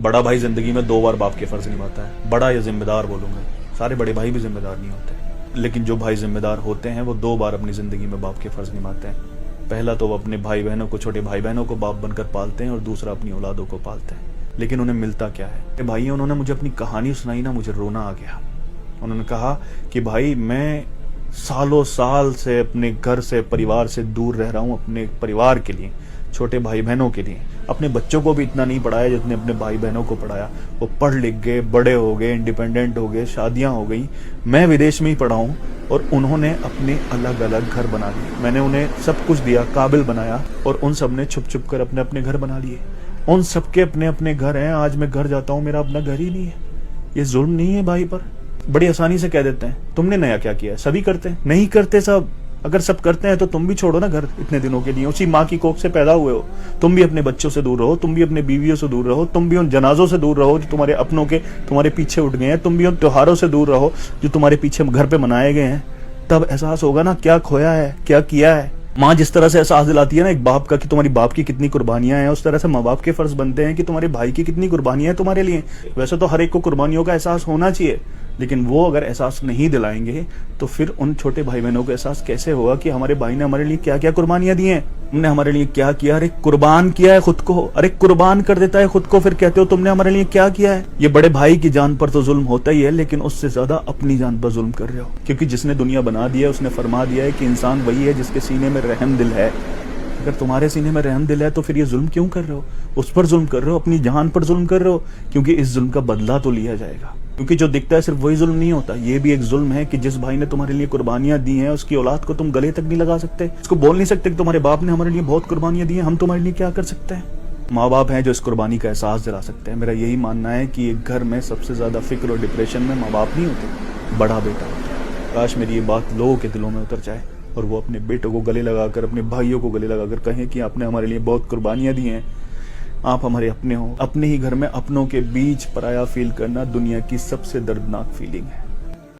बड़ा भाई जिंदगी में 2 बार बाप के फर्ज निभाता है। बड़ा या जिम्मेदार बोलूंगा, सारे बड़े भाई भी जिम्मेदार नहीं होते, लेकिन जो भाई जिम्मेदार होते हैं वो 2 बार अपनी जिंदगी में बाप के फर्ज निभाते हैं। पहला तो वो अपने भाई बहनों को, छोटे भाई बहनों को बाप बनकर पालते हैं, और दूसरा अपनी औलादों को पालते हैं। लेकिन उन्हें मिलता क्या है? भाइयों, उन्होंने मुझे अपनी कहानी सुनाई ना, मुझे रोना आ गया। उन्होंने कहा कि भाई मैं सालों साल से अपने घर से, परिवार से दूर रह रहा हूँ, अपने परिवार के लिए, छोटे भाई बहनों के लिए। अपने बच्चों को भी इतना नहीं पढ़ाया जितने अपने भाई बहनों को पढ़ाया। वो पढ़ लिख गए, बड़े हो गए, इंडिपेंडेंट हो गए, शादियां हो गई। मैं विदेश में ही पढ़ा हूँ और उन्होंने अपने अलग अलग घर बना लिए। मैंने उन्हें सब कुछ दिया, काबिल बनाया, और उन सब ने छुप छुप कर अपने अपने घर बना लिए। उन सबके अपने अपने घर हैं। आज मैं घर जाता हूँ, मेरा अपना घर ही नहीं है। ये जुल्म नहीं है भाई पर? बड़ी आसानी से कह देते हैं तुमने नया क्या किया है, सभी करते हैं। नहीं करते सब। अगर सब करते हैं तो तुम भी छोड़ो ना घर इतने दिनों के लिए। उसी माँ की कोख से पैदा हुए हो, तुम भी अपने बच्चों से दूर रहो, तुम भी अपने बीवियों से दूर रहो, तुम भी उन जनाजों से दूर रहो जो तुम्हारे अपनों के तुम्हारे पीछे उठ गए हैं, तुम भी उन त्योहारों से दूर रहो जो तुम्हारे पीछे घर पे मनाए गए हैं। तब एहसास होगा ना क्या खोया है, क्या किया है। माँ जिस तरह से एहसास दिलाती है ना एक बाप का कि तुम्हारी बाप की कितनी कुर्बानियां हैं, उस तरह से माँ बाप के फर्ज बनते हैं कि तुम्हारे भाई की कितनी कुर्बानियां हैं तुम्हारे लिए। वैसे तो हर एक को कुर्बानियों का एहसास होना चाहिए, लेकिन वो अगर एहसास नहीं दिलाएंगे तो फिर उन छोटे भाई बहनों को एहसास कैसे होगा कि हमारे भाई ने हमारे लिए क्या क्या कुर्बानियां दी हैं, तुमने हमारे लिए क्या किया। अरे कुर्बान किया है खुद को, अरे कुर्बान कर देता है खुद को, फिर कहते हो तुमने हमारे लिए क्या किया है। ये बड़े भाई की जान पर तो जुल्म होता ही है, लेकिन उससे ज्यादा अपनी जान पर जुल्म कर रहे हो। क्योंकि जिसने दुनिया बना दी है उसने फरमा दिया है कि इंसान वही है जिसके सीने में रहम दिल है। अगर तुम्हारे सीने में रहम दिल है तो फिर ये जुल्म क्यों कर रहे हो? उस पर जुल्म कर रहे हो, अपनी जान पर जुल्म कर रहे हो, क्योंकि इस जुल्म का बदला तो लिया जाएगा। क्योंकि जो दिखता है सिर्फ वही जुल्म नहीं होता, ये भी एक जुल्म है कि जिस भाई ने तुम्हारे लिए कुर्बानियां दी हैं उसकी औलाद को तुम गले तक नहीं लगा सकते, उसको बोल नहीं सकते कि तुम्हारे बाप ने हमारे लिए बहुत कुर्बानियां दी हैं, हम तुम्हारे लिए क्या कर सकते हैं। माँ बाप हैं जो इस कुर्बानी का एहसास दिला सकते हैं। मेरा यही मानना है कि एक घर में सबसे ज्यादा फिक्र और डिप्रेशन में माँ बाप नहीं होते, बड़ा बेटा होता है। काश मेरी ये बात लोगों के दिलों में उतर जाए और वो अपने बेटों को गले लगाकर, अपने भाइयों को गले लगाकर कहें कि आपने हमारे लिए बहुत कुर्बानियां दी हैं, आप हमारे अपने हो। अपने ही घर में अपनों के बीच पराया फील करना दुनिया की सबसे दर्दनाक फीलिंग है।